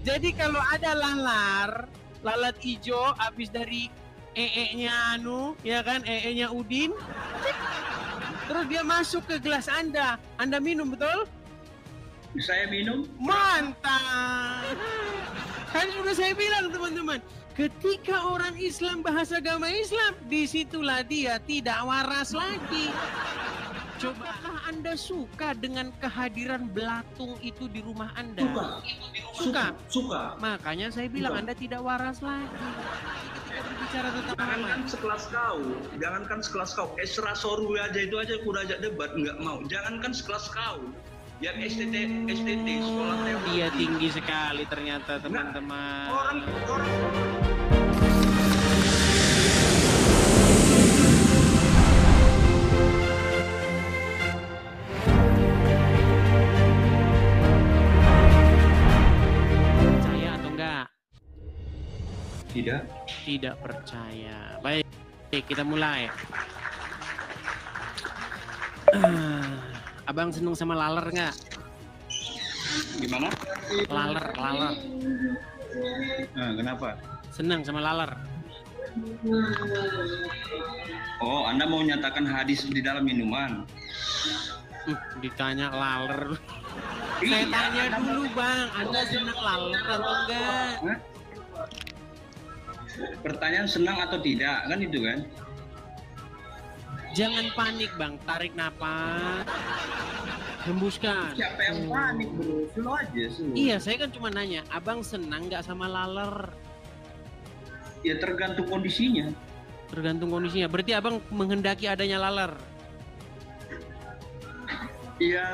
Jadi kalau ada lalat hijau habis dari nya ya kan, nya Udin, terus dia masuk ke gelas Anda minum, betul? Saya minum. Mantap. Kan sudah saya bilang teman-teman, ketika orang Islam bahas agama Islam, disitulah dia tidak waras lagi. Cobalah Anda suka dengan kehadiran belatung itu di rumah Anda. Suka. Makanya saya bilang Anda tidak waras lagi. Kita berbicara tentang Jangankan sekelas kau. Esra Soru aja itu aja aku udah ajak debat, nggak mau. Jangankan sekelas kau. Yang STT sekolah teologi. Dia tinggi sekali ternyata teman-teman. Orang percaya atau enggak? Tidak percaya. Baik, kita mulai. Abang seneng sama laler nggak? gimana? Laler. Nah, kenapa? Seneng sama laler. Oh, Anda mau nyatakan hadis di dalam minuman? Ditanya laler. Saya tanya dulu Bang, Anda senang laler atau enggak? Pertanyaan senang atau tidak, kan itu kan? Jangan panik Bang, tarik napas, hembuskan. Siapa yang panik bro? Slow aja. Iya, saya kan cuma nanya, Abang senang nggak sama laler? Ya tergantung kondisinya. Tergantung kondisinya. Berarti Abang menghendaki adanya laler? Iya.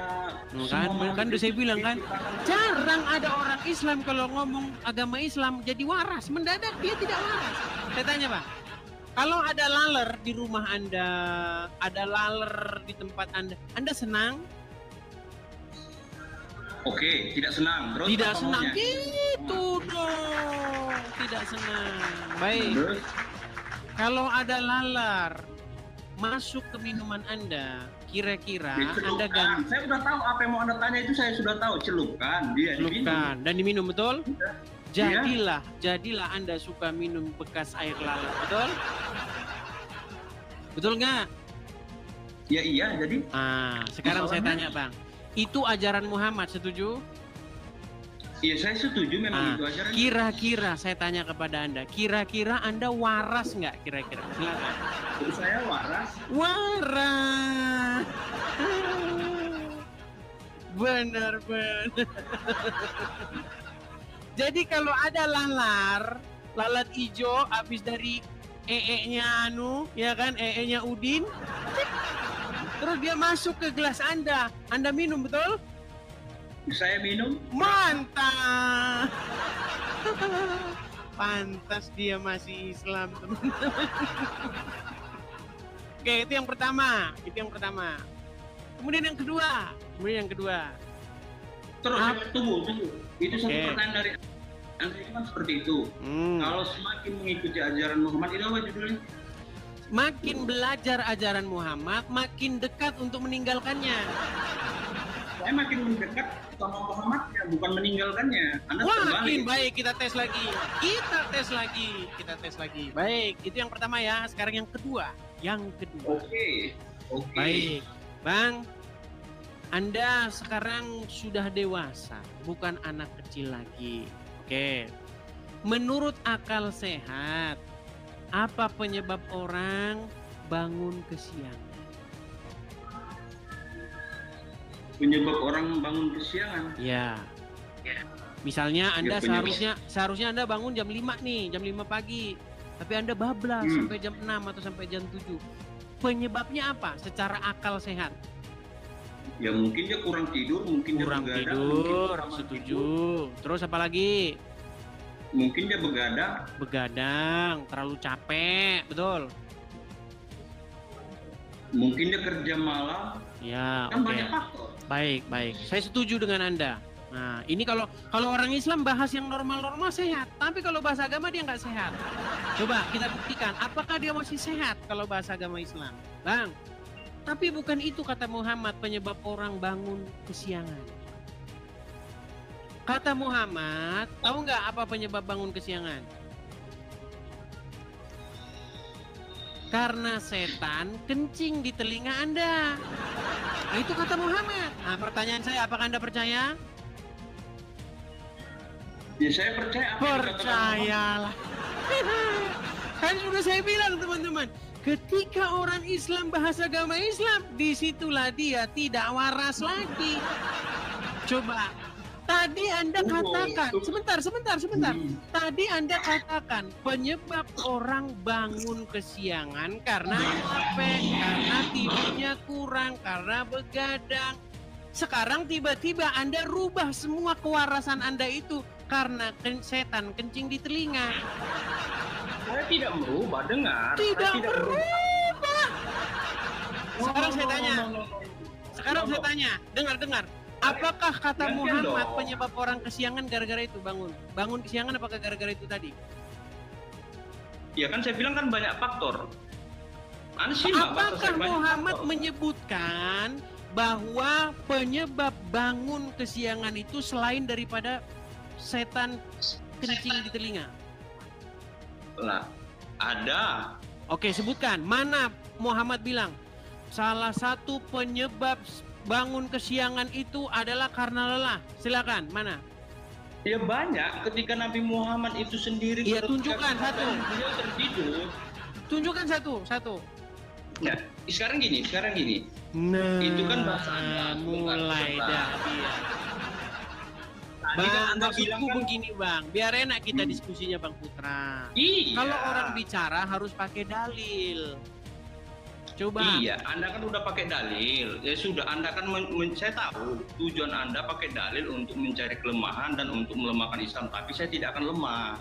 Kan udah saya bilang kan, jarang ada orang Islam kalau ngomong agama Islam jadi waras. Mendadak dia tidak waras. Saya tanya Bang, kalau ada laler di rumah Anda, ada laler di tempat Anda senang? Oke, tidak senang. Terus tidak senang maunya? Gitu dong. Tidak senang. Baik. Terus? Kalau ada laler masuk ke minuman Anda, kira-kira Anda ganti. Saya sudah tahu apa yang mau Anda tanya itu, saya sudah tahu. Celupkan dan diminum, betul? Sudah. Jadilah Anda suka minum bekas air laler, betul? Betul nggak? Ya iya, jadi. Sekarang saya tanya Bang, itu ajaran Muhammad, setuju? Iya, saya setuju memang itu ajaran. Kira-kira saya tanya kepada Anda, kira-kira Anda waras nggak kira-kira? Silakan. Saya waras. Waras. Benar. Jadi kalau ada lalat hijau habis dari nya ya kan, nya Udin, terus dia masuk ke gelas Anda minum, betul? Saya minum. Mantap. Pantas dia masih Islam, teman-teman. Oke, itu yang pertama. Kemudian yang kedua. Terus tunggu. Itu satu pertanyaan dari Anda itu kan seperti itu. Kalau semakin mengikuti ajaran Muhammad, itu apa judulnya? Makin belajar ajaran Muhammad, makin dekat untuk meninggalkannya. Saya makin mendekat sama Muhammad, ya, bukan meninggalkannya. Makin baik, kita tes lagi. Baik, itu yang pertama ya. Sekarang yang kedua. Oke. Baik, Bang. Anda sekarang sudah dewasa, bukan anak kecil lagi. Oke. Menurut akal sehat, apa penyebab orang bangun kesiangan? Penyebab orang bangun kesiangan? Ya. Misalnya Anda seharusnya Anda bangun jam 5 nih, jam 5 pagi. Tapi Anda bablas sampai jam 6 atau sampai jam 7. Penyebabnya apa secara akal sehat? Ya mungkin dia kurang tidur, mungkin kurang dia tidur, setuju. Terus apa lagi? Mungkin dia begadang, terlalu capek, betul? Mungkin dia kerja malam. Ya, kan oke. banyak faktor. Baik. Saya setuju dengan Anda. Nah, ini kalau orang Islam bahas yang normal-normal sehat, tapi kalau bahasa agama dia nggak sehat. Coba kita buktikan, apakah dia masih sehat kalau bahasa agama Islam, Bang? Tapi bukan itu kata Muhammad penyebab orang bangun kesiangan. Kata Muhammad, tahu nggak apa penyebab bangun kesiangan? Karena setan kencing di telinga Anda. Nah, itu kata Muhammad. Nah, pertanyaan saya, apakah Anda percaya? Ya saya percaya. Percayalah. Kan sudah saya bilang teman-teman, ketika orang Islam bahas agama Islam, disitulah dia tidak waras lagi. Coba, tadi Anda katakan, sebentar. Tadi Anda katakan penyebab orang bangun kesiangan karena capek, karena tidurnya kurang, karena begadang. Sekarang tiba-tiba Anda rubah semua kewarasan Anda itu karena setan kencing di telinga. Saya tidak merubah, dengar. Tidak merubah. Sekarang saya tanya, dengar. Apakah kata Muhammad penyebab orang kesiangan gara-gara itu bangun kesiangan, apakah gara-gara itu tadi? Ya kan saya bilang kan banyak faktor. Apakah Muhammad menyebutkan bahwa penyebab bangun kesiangan itu selain daripada setan kencing di telinga? Lah, ada. Oke, sebutkan. Mana Muhammad bilang salah satu penyebab bangun kesiangan itu adalah karena lelah. Silakan, mana? Ya banyak. Ketika Nabi Muhammad itu sendiri. Iya, tunjukkan satu. Beliau tertidur. Tunjukkan satu. Ya, sekarang gini. Nah, itu kan bahasa mulai dah. Bang, maksudku begini bang, biar enak kita diskusinya Bang Putra. Iya. Kalau orang bicara harus pakai dalil. Coba. Iya, Anda kan udah pakai dalil. Ya sudah, Anda kan saya tahu tujuan Anda pakai dalil untuk mencari kelemahan dan untuk melemahkan Islam. Tapi saya tidak akan lemah.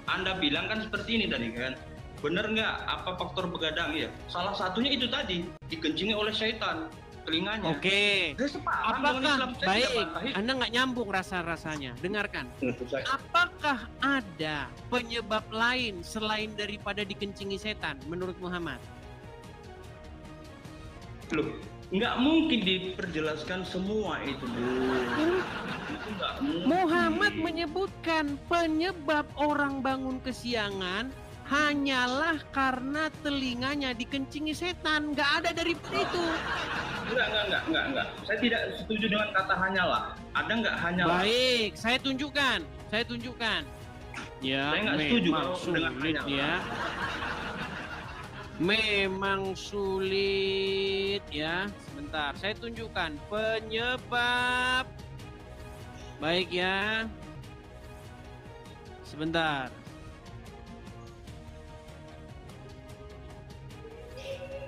Anda bilang kan seperti ini tadi kan. Benar nggak? Apa faktor begadang ya? Salah satunya itu tadi, dikencingi oleh setan telinganya. Oke. Apakah baik? Anda Anda nggak nyambung rasanya. Dengarkan. Apakah ada penyebab lain selain daripada dikencingi setan menurut Muhammad? Loh, nggak mungkin diperjelaskan semua itu, Bu. Itu nggak mungkin. Muhammad menyebutkan penyebab orang bangun kesiangan hanyalah karena telinganya dikencingi setan. Nggak ada daripada itu. Enggak. Saya tidak setuju dengan kata hanyalah. Ada nggak hanyalah? Baik, saya tunjukkan. Ya, saya nggak setuju memang sulit ya. Memang sulit ya. Sebentar, saya tunjukkan penyebab. Baik ya. Sebentar.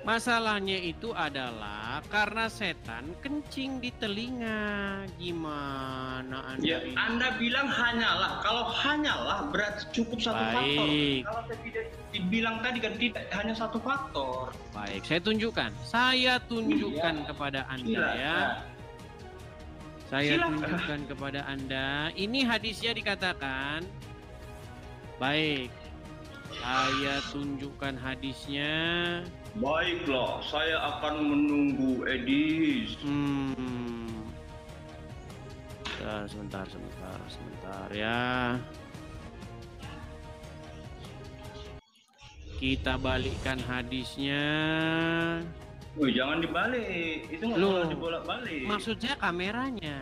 Masalahnya itu adalah karena setan kencing di telinga. Gimana Anda ya, ini? Anda bilang hanyalah. Kalau hanyalah berarti cukup satu faktor. Kalau saya tidak dibilang tadi kan tidak hanya satu faktor. Baik, saya tunjukkan. Saya tunjukkan kepada Anda ya. Saya tunjukkan kepada Anda. Ini hadisnya dikatakan. Baik. Saya tunjukkan hadisnya. Baiklah, saya akan menunggu Edis. Sebentar ya. Kita balikkan hadisnya. Jangan dibalik, itu nggak boleh dibolak-balik. Maksudnya kameranya.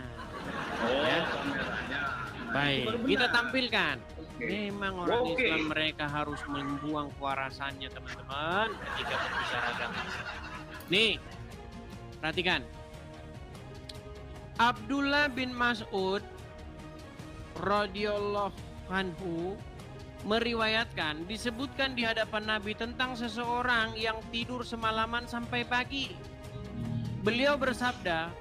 Oh, ya? Kameranya. Baik, kita tampilkan. Okay. Memang orang Islam mereka harus membuang kewarasannya teman-teman ketika berbicara agama. Nih, perhatikan. Abdullah bin Mas'ud radhiyallahu anhu meriwayatkan, disebutkan di hadapan Nabi tentang seseorang yang tidur semalaman sampai pagi. Beliau bersabda,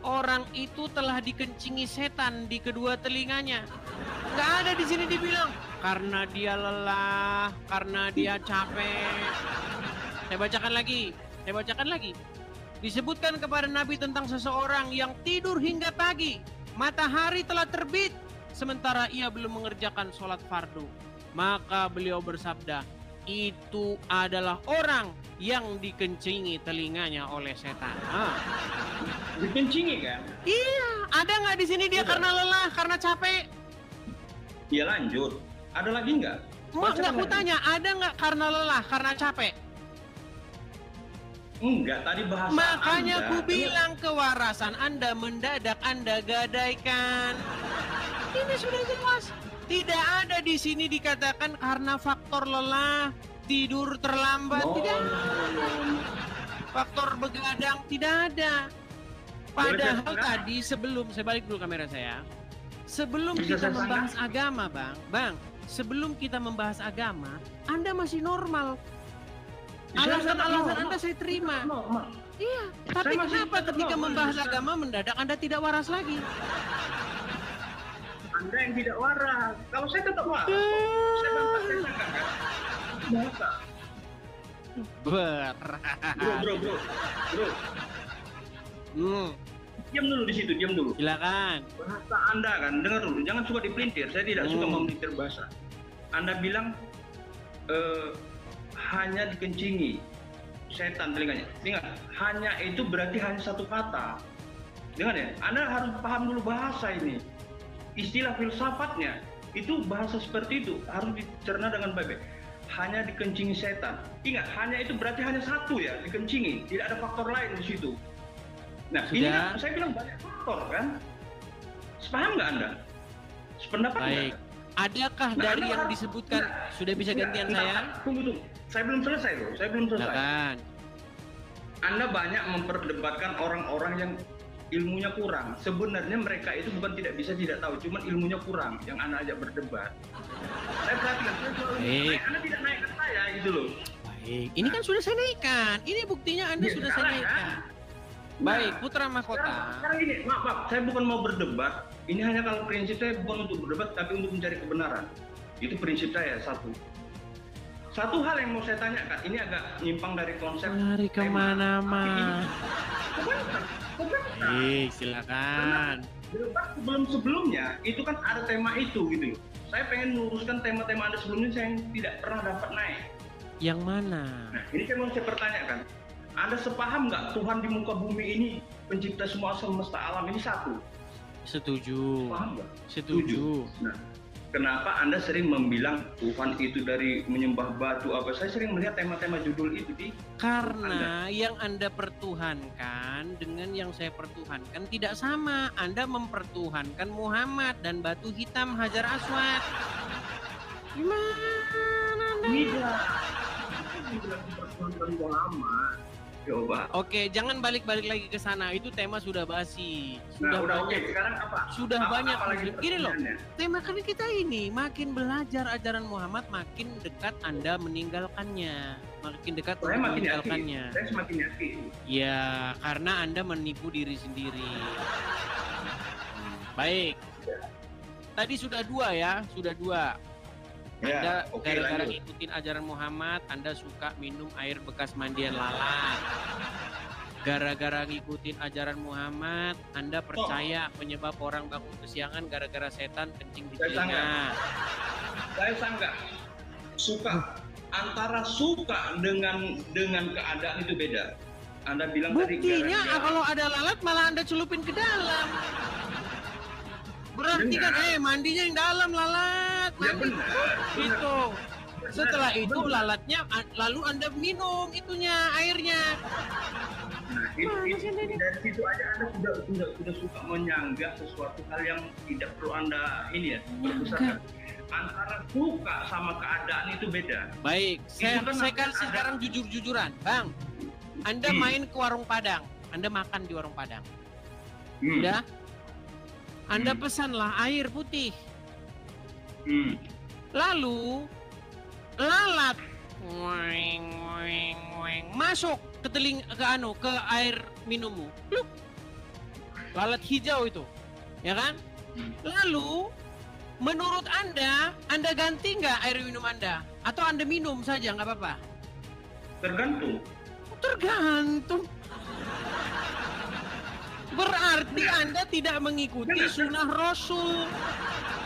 orang itu telah dikencingi setan di kedua telinganya. Nggak ada di sini dibilang karena dia lelah, karena dia capek. Saya bacakan lagi. Disebutkan kepada Nabi tentang seseorang yang tidur hingga pagi. Matahari telah terbit, sementara ia belum mengerjakan sholat fardu. Maka beliau bersabda, itu adalah orang yang dikencingi telinganya oleh setan. Dikencingi kan? Iya, Ada nggak di sini dia karena lelah, karena capek? Ya lanjut. Ada lagi nggak? Nggak, aku tanya, ada nggak karena lelah, karena capek? Enggak, tadi bahasa Makanya Anda. aku bilang kewarasan Anda mendadak Anda gadaikan. Ini sudah jelas. Tidak ada di sini dikatakan karena faktor lelah, tidur terlambat, tidak ada. Faktor begadang tidak ada. Padahal tadi sebelum, saya balik dulu kamera saya. Sebelum kita membahas agama, Bang, sebelum kita membahas agama, Anda masih normal. Alasan-alasan Anda saya terima. Iya, tapi kenapa ketika membahas agama mendadak Anda tidak waras lagi? Anda yang tidak waras. Kalau saya tetap waras. Saya bantah, saya sangkakan. Bahasa. Bro. Diam dulu di situ, diam dulu. Silakan. Bahasa Anda kan, dengar dulu. Jangan suka dipelintir. Saya tidak suka memelintir bahasa. Anda bilang hanya dikencingi setan telinganya. Ingat, hanya itu berarti hanya satu kata. Dengar ya, Anda harus paham dulu bahasa ini. Istilah filsafatnya itu bahasa seperti itu harus dicerna dengan baik-baik. Hanya dikencingi setan. Ingat, hanya itu berarti hanya satu ya, dikencingi. Tidak ada faktor lain di situ. Nah, sudah. Ini kan saya bilang banyak faktor kan. Sepaham nggak Anda? Sependapat baik. nggak? Adakah dari yang disebutkan sudah bisa gantian saya? Tunggu. Saya belum selesai loh. Saya belum selesai. Silakan. Anda banyak memperdebatkan orang-orang yang ilmunya kurang. Sebenarnya mereka itu bukan tidak bisa tidak tahu, cuman ilmunya kurang yang Anda ajak berdebat. Saya perhatikan, saya selalu naik. Anda tidak naikkan saya gitu loh. Baik, ini kan sudah saya naikkan. Ini buktinya Anda Ya, sudah saya naikkan. Baik, Putra Mahkota. Sekarang ini, maaf, saya bukan mau berdebat. Ini hanya kalau prinsip saya bukan untuk berdebat, tapi untuk mencari kebenaran. Itu prinsip saya, satu. Satu hal yang mau saya tanyakan, ini agak nyimpang dari konsep. Lari kemana-mana. Baik, silakan. Debat sebelumnya itu kan ada tema itu gitu. Saya pengen meluruskan tema-tema Anda sebelumnya saya yang tidak pernah dapat naik. Yang mana? Nah, ini saya pertanyakan. Anda sepaham nggak Tuhan di muka bumi ini pencipta semua semesta alam ini satu? Setuju. Paham nggak? Setuju. Nah, kenapa Anda sering membilang Tuhan itu dari menyembah batu apa? Saya sering melihat tema-tema judul itu di karena yang Anda pertuhankan dengan yang saya pertuhankan tidak sama. Anda mempertuhankan Muhammad dan batu hitam Hajar Aswad. Gimana Anda? Tidak. Tidak mempertuhankan Muhammad. Coba. Oke, jangan balik-balik lagi ke sana. Itu tema sudah basi. Sudah oke. Sekarang apa? Sudah banyak. Lagi Gini loh. Tema kan kita ini makin belajar ajaran Muhammad, makin dekat Anda meninggalkannya. Makin dekat saya makin meninggalkannya. Yakin. Saya semakin yakin. Ya, karena Anda menipu diri sendiri. Baik. Tadi sudah dua ya, sudah dua. Anda gara-gara ngikutin ajaran Muhammad, Anda suka minum air bekas mandian lalat. Gara-gara ngikutin ajaran Muhammad, Anda percaya penyebab orang bangun kesiangan gara-gara setan kencing di telinga. Saya sanggah. Suka. Antara suka dengan keadaan itu beda. Anda bilang buktinya kalau ada lalat malah Anda celupin ke dalam. Berarti kan mandinya yang dalam lalat. Ya benar. Itu. Setelah itu lalatnya lalu Anda minum itunya airnya. Nah, dari situ aja Anda sudah suka menyanggah sesuatu hal yang tidak perlu Anda ini ya berbesarkan. Antara suka sama keadaan itu beda. Baik, saya kasih sekarang jujur-jujuran, Bang. Anda main ke warung Padang, Anda makan di warung Padang. Udah? Anda pesanlah air putih. Lalu lalat masuk ke ke air minummu. Pluk. Lalat hijau itu. Ya kan? Lalu menurut Anda ganti nggak air minum Anda? Atau Anda minum saja nggak apa-apa? Tergantung. Berarti Anda tidak mengikuti sunnah Rasul.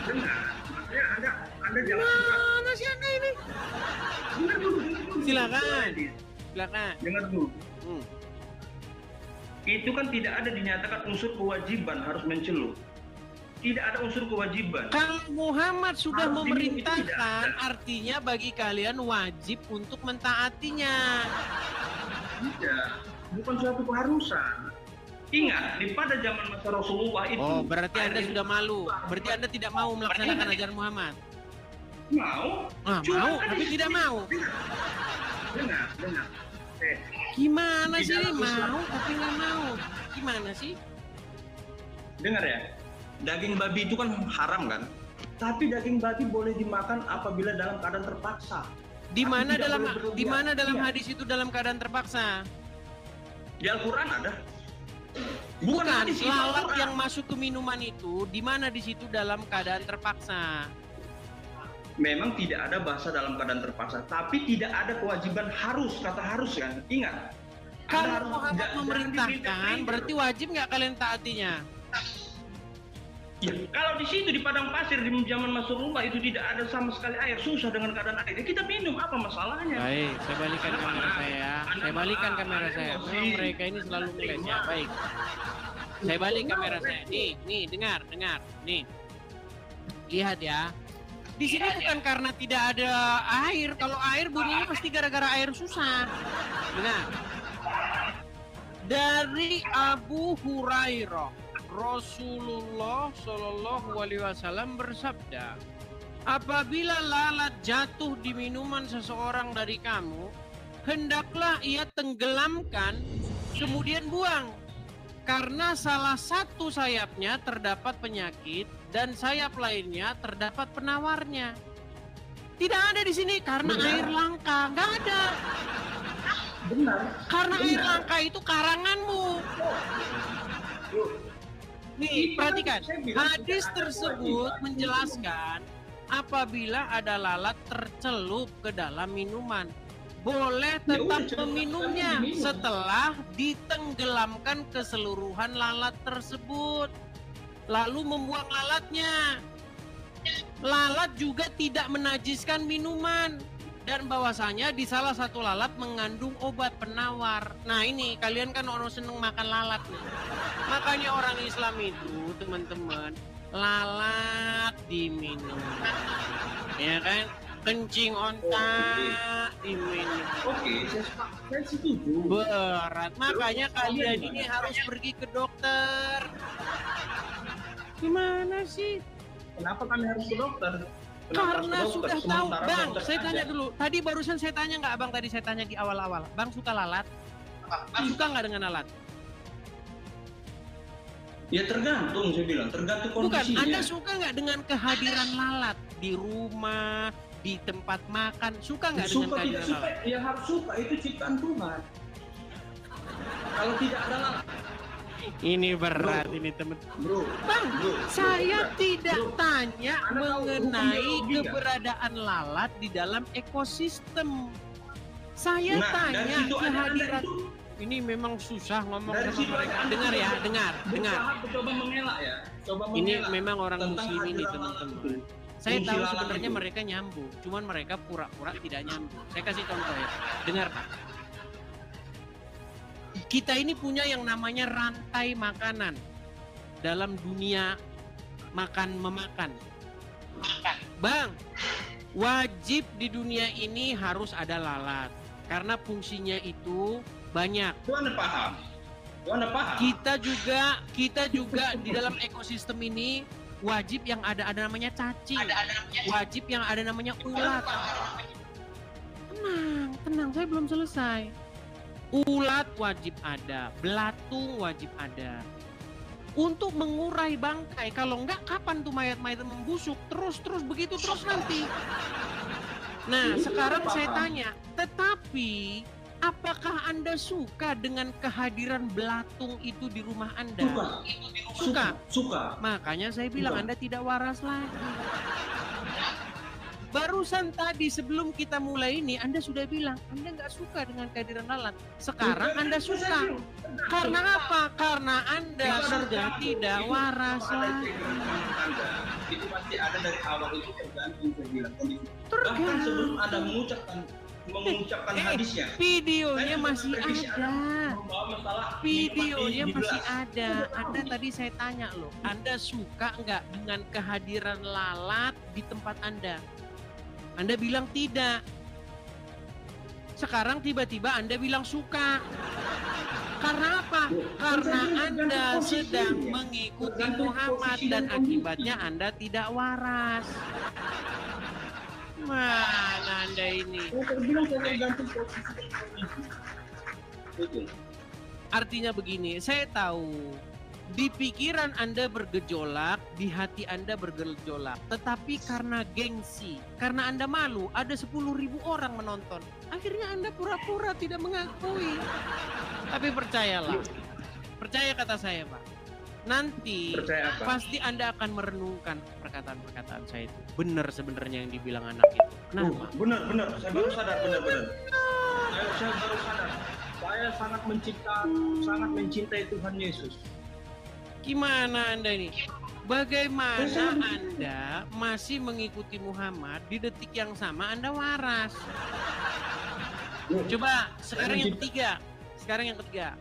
Benar. Maksudnya Anda jangan mana sih Anda ini? Dengar dulu. Silakan. Dengar dulu. itu kan tidak ada dinyatakan unsur kewajiban harus mencelup. Tidak ada unsur kewajiban. Kalau Muhammad sudah Harus diminum itu tidak memerintahkan, ada. artinya bagi kalian wajib untuk mentaatinya. Tidak, bukan suatu keharusan. Ingat, pada zaman masa Rasulullah itu. Oh, berarti air Anda itu sudah malu. Berarti Anda tidak mau melaksanakan ajaran Muhammad. mau. Ah, Cuma mau, kan tapi di tidak sini- mau. Dengar. Gimana Di sih dalam Islam. mau tapi nggak mau? Gimana sih? Dengar ya, daging babi itu kan haram kan? Tapi daging babi boleh dimakan apabila dalam keadaan terpaksa. Di Tapi mana tidak dalam boleh berlebihan. di mana dalam Iya. hadis itu dalam keadaan terpaksa? Di Al-Quran ada. Bukan, hadis, itu lalat Al-Quran. yang masuk ke minuman itu di mana di situ dalam keadaan terpaksa. Memang tidak ada bahasa dalam keadaan terpaksa, tapi tidak ada kewajiban harus, kata harus kan? Ingat. Anda Kalau harus- Muhammad jangan memerintahkan, diperintah-perintah. berarti wajib nggak kalian taatinya? Ya, kalau di situ di padang pasir di zaman Rasulullah itu tidak ada sama sekali air, susah dengan keadaan air. Ya, kita minum, apa masalahnya? Baik, saya balikan kamera saya. Saya balikan kamera saya. Memang mereka ini selalu ngeles ya. Baik. Saya balik kamera saya. Nih, dengar. Nih. Lihat ya. Di sini bukan karena tidak ada air. Kalau air bunyinya pasti gara-gara air susah. Dengar. Dari Abu Hurairah, Rasulullah Shallallahu Alaihi Wasallam bersabda, apabila lalat jatuh di minuman seseorang dari kamu, hendaklah ia tenggelamkan, kemudian buang. Karena salah satu sayapnya terdapat penyakit dan sayap lainnya terdapat penawarnya. Tidak ada di sini karena air langka, nggak ada. Benar. Karena air Benar. langka itu karanganmu. Nih, perhatikan. Hadis tersebut menjelaskan apabila ada lalat tercelup ke dalam minuman, boleh Ya tetap udah, celup meminumnya tapi diminum. setelah ditenggelamkan keseluruhan lalat tersebut, lalu membuang lalatnya. Lalat juga tidak menajiskan minuman, dan bahwasanya di salah satu lalat mengandung obat penawar. Nah ini kalian kan orang seneng makan lalat nih. Makanya orang Islam itu teman-teman, lalat diminum, ya kan? Kencing onta diminum. Oke, saya setuju. Berat, makanya kalian ini harus pergi ke dokter. Gimana sih? Kenapa kami harus ke dokter? Kenapa harus Karena ke dokter? sudah tahu, Sementara Bang. dokter Saya ada. tanya dulu. Tadi barusan saya tanya nggak, Bang? Tadi saya tanya di awal-awal. Bang suka lalat? Bang suka nggak dengan lalat? Ya tergantung, saya bilang. Tergantung Bukan. kondisinya. Anda suka nggak dengan kehadiran lalat di rumah, di tempat makan? Suka nggak dengan Suka tidak kehadiran suka, lalat? ya harus suka. Itu ciptaan Tuhan. Kalau tidak ada lalat, Ini berat ini teman. bro. Bang, Bro, saya bro, tidak bro. tanya Anda tahu hukum mengenai biologi nggak? keberadaan lalat di dalam ekosistem. Saya Nah, dari tanya situ aja Anda kehadiran. itu Ini memang susah ngomong dari sama situ mereka. aja Anda Dengar ya, coba dengar. berusaha coba mengelak ya. Coba Ini mengelak memang orang tentang muslim ini kehadiran lalat teman-teman. itu. Saya Fungsi tahu lalat sebenarnya itu. mereka nyambung, cuman mereka pura-pura tidak nyambung. Saya kasih contoh ya. Dengar Pak. Kita ini punya yang namanya rantai makanan dalam dunia memakan. Bang, wajib di dunia ini harus ada lalat karena fungsinya itu banyak. Itu Anda paham? Itu Anda paham? Kita juga di dalam ekosistem ini wajib yang ada namanya cacing. Wajib yang ada namanya ulat. Tenang, saya belum selesai. Ulat wajib ada, belatung wajib ada. Untuk mengurai bangkai, kalau enggak kapan tuh mayat-mayat membusuk terus begitu terus nanti. Nah, sekarang saya tanya, tetapi apakah Anda suka dengan kehadiran belatung itu di rumah Anda? Suka. Makanya saya bilang Suka. Anda tidak waras lagi. Barusan tadi sebelum kita mulai ini Anda sudah bilang Anda nggak suka dengan kehadiran lalat. Sekarang Anda suka. Karena apa? Karena Anda sudah tidak waras lagi. Itu pasti ada dari awal itu tergantung saya bilang kondisi. Bahkan Tergantung. sebelum Anda mengucapkan mengucapkan hadisnya. Videonya Saya masih merevisi ada. membawa masalah Videonya nikmati di masih gelas. ada. Anda tadi saya tanya loh, Anda suka nggak dengan kehadiran lalat di tempat Anda? Anda bilang tidak. Sekarang tiba-tiba Anda bilang suka. Karena apa? Karena Anda sedang mengikuti Muhammad dan akibatnya Anda tidak waras. Mana Anda ini? Artinya begini, saya tahu di pikiran Anda bergejolak, di hati Anda bergejolak. Tetapi karena gengsi, karena Anda malu, ada 10.000 orang menonton. Akhirnya Anda pura-pura tidak mengakui. Tapi percayalah, percaya kata saya Pak. Nanti pasti Anda akan merenungkan perkataan-perkataan saya itu. Benar sebenarnya yang dibilang anak itu. Kenapa? Benar. Saya baru sadar, benar. Saya baru sadar. Saya sangat mencintai Tuhan Yesus. Gimana Anda ini? Bagaimana Anda masih mengikuti Muhammad di detik yang sama Anda waras? Coba sekarang yang ketiga.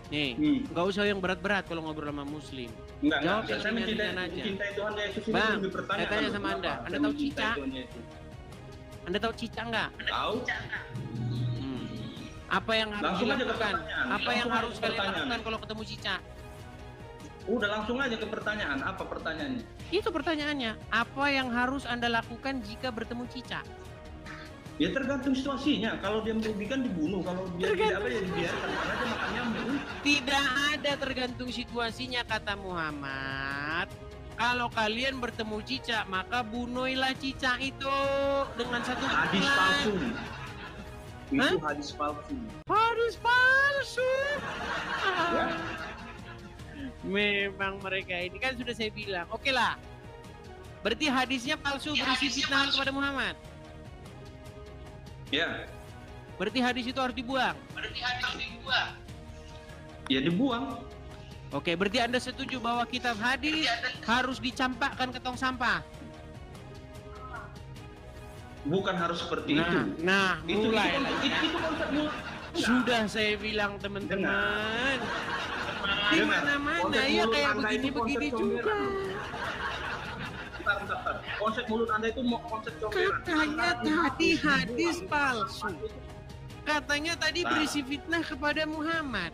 Nih, nggak usah yang berat-berat kalau ngobrol sama Muslim. Jawab yang ringan-ringan aja. Tuhan Yesus. Bang, saya tanya sama Anda tahu cica? Anda tahu cica nggak? Tahu. Apa yang harus Langsung aja ke dilakukan? pertanyaan. Apa yang Langsung harus aja ke kalian pertanyaan. lakukan kalau ketemu cica? Udah langsung aja ke pertanyaan. Apa pertanyaannya? Itu pertanyaannya. Apa yang harus Anda lakukan jika bertemu cica? Ya tergantung situasinya. Kalau dia merugikan dibunuh. Kalau dia tidak apa ya dibiarkan. Karena dia makan nyamuk. Tidak ada tergantung situasinya kata Muhammad. Kalau kalian bertemu cica, maka bunuhilah cica itu dengan satu Hadis pukulan. palsu. Itu Hah? hadis palsu. Hadis palsu. Ya. Memang mereka ini kan sudah saya bilang. Oke lah. Berarti hadisnya palsu berisi fitnahan kepada Muhammad. Ya. Berarti hadis itu harus dibuang. Ya dibuang. Oke, berarti Anda setuju bahwa kitab hadis harus dicampakkan ke tong sampah. Bukan harus seperti itu. Nah, mulai lagi. Itu konsep mulai. Sudah saya bilang teman-teman. Di mana-mana ya kayak begini-begini juga. Bentar. Konsep mulut Anda itu mau konsep comberan. Katanya tadi hadis palsu. Katanya tadi berisi fitnah kepada Muhammad.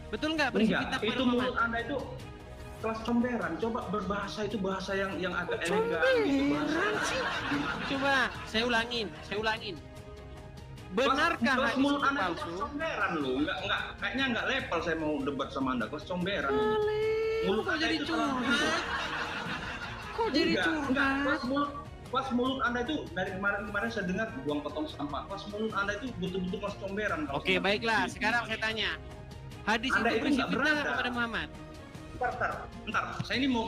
Betul nggak berisi fitnah kepada Itu Muhammad? mulut Anda itu kelas comberan. Coba berbahasa itu bahasa yang agak elegan gitu bahasa. Comberan sih. Coba saya ulangin. Benarkah kelas hadis mulut itu Anda itu palsu? kelas comberan loh. Kayaknya enggak level saya mau debat sama Anda. Kelas comberan. Kok jadi curhat? Kok jadi curhat? Kelas mulut Anda itu dari kemarin saya dengar buang potong sampah. Kelas mulut Anda itu betul-betul kelas comberan. Oke, baiklah. Sekarang saya tanya. Hadis Anda itu itu berisi nggak fitnah berada. kepada Muhammad. Bentar. Saya ini mau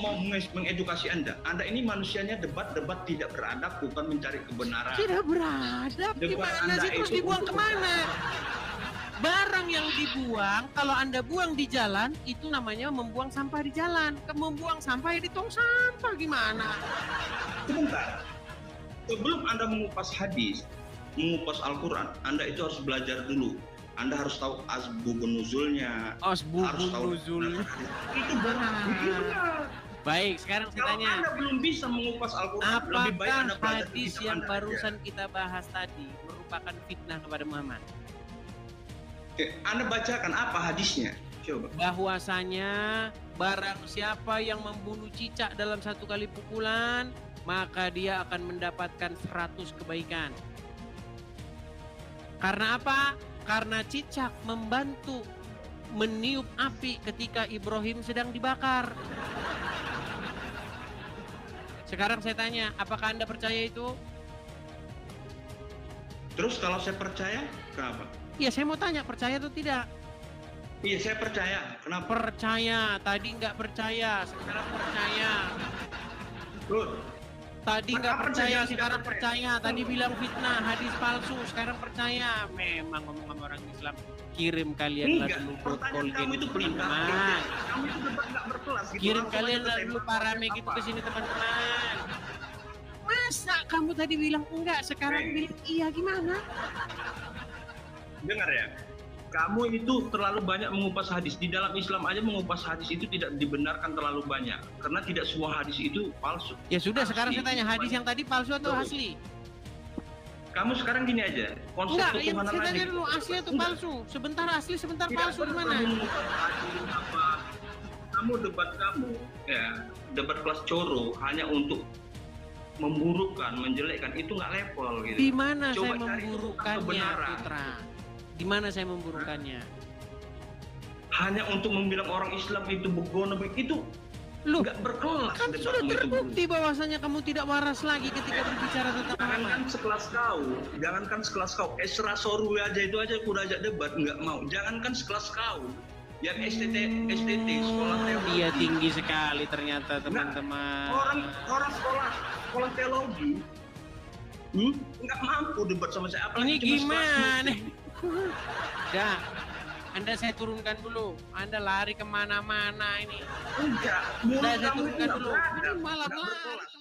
mengedukasi Anda. Anda ini manusianya debat tidak beradab, bukan mencari kebenaran. Tidak beradab. Debat Gimana Anda sih terus itu dibuang untuk kemana? Barang yang dibuang, kalau Anda buang di jalan, itu namanya membuang sampah di jalan. Membuang sampah ya di tong sampah, gimana? Sebentar. Sebelum Anda mengupas hadis, mengupas Al-Quran, Anda itu harus belajar dulu. Anda harus tahu asbabun nuzulnya. Asbabun nuzul. Itu benar. Baik, sekarang saya Kalau tanya. Anda belum bisa mengupas Al-Quran, lebih baik Apakah Anda belajar hadis kitab yang Anda barusan kita bahas tadi merupakan fitnah kepada Muhammad? aja. Oke, Anda bacakan apa hadisnya? Coba. Bahwasanya barang siapa yang membunuh cicak dalam satu kali pukulan, maka dia akan mendapatkan 100 kebaikan. Karena apa? Karena cicak membantu meniup api ketika Ibrahim sedang dibakar. Sekarang saya tanya, apakah Anda percaya itu? Terus kalau saya percaya, kenapa? Iya, saya mau tanya, percaya atau tidak? Iya, saya percaya. Kenapa? Percaya, tadi nggak percaya, sekarang percaya. Good. Tadi nggak Kapan percaya, saya sekarang tidak percaya. Tadi bilang fitnah, hadis palsu, sekarang percaya. Memang ngomong sama orang Islam, kirim kalian Enggak, dulu pertanyaan kamu itu pelintang. teman-teman. Kamu itu debat nggak berkelas gitu. Kirim Langsung kalian aja ke dulu tema. para gitu Apa? ke sini teman-teman. Masa kamu tadi bilang enggak, sekarang bilang iya, gimana? Dengar ya, kamu itu terlalu banyak mengupas hadis. Di dalam Islam aja mengupas hadis itu tidak dibenarkan terlalu banyak, karena tidak semua hadis itu palsu. Ya sudah, Asli. sekarang saya tanya, hadis yang tadi palsu atau asli? Kamu sekarang gini aja, konsep Enggak, yang ketuhanan saya tanya aja. dulu, asli atau palsu? Sebentar asli, sebentar Tidak palsu, pernah gimana? mengupas hadis apa. Kamu debat ya, debat kelas coro hanya untuk memburukkan, menjelekkan, itu nggak level gitu. Di mana Coba saya cari memburukannya, kebenaran. Putra? Di mana saya memburukannya? Hanya untuk membilang orang Islam itu begono, itu Loh, nggak berkelas. kan debatmu sudah itu, Bro. terbukti bahwasanya kamu tidak waras lagi ketika berbicara tentang Jangankan Muhammad. sekelas kau, Esra Sorwi aja itu aja aku udah ajak debat, nggak mau. Jangankan sekelas kau, yang STT sekolah teologi. Dia tinggi sekali ternyata, teman-teman. Orang sekolah teologi, nggak mampu debat sama saya. Apalagi Ini cuma gimana? Dah, Anda saya turunkan dulu. Anda lari kemana-mana ini. Enggak, Dah, mulut saya kamu itu turunkan nggak dulu. beradab, Ini malah nggak lari. berkelas.